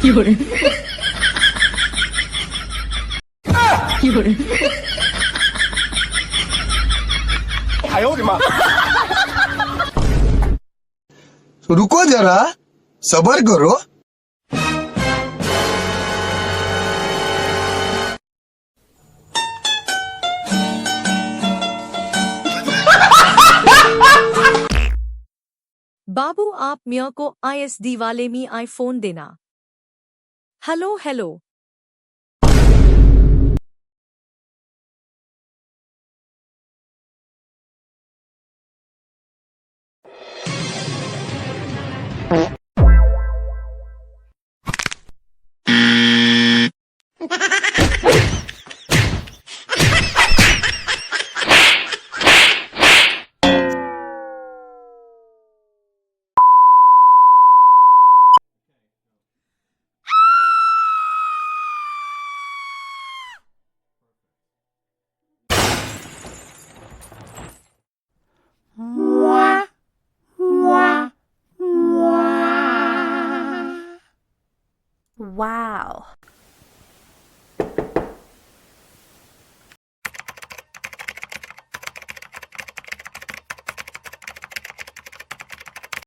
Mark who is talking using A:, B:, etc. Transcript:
A: 有人，有人，
B: 哎呦我的妈
C: रुको जरा सबर करो
D: बाबू आप मियाँ को ISD वाले मी आईफोन देना। Hello hello.
E: Wow.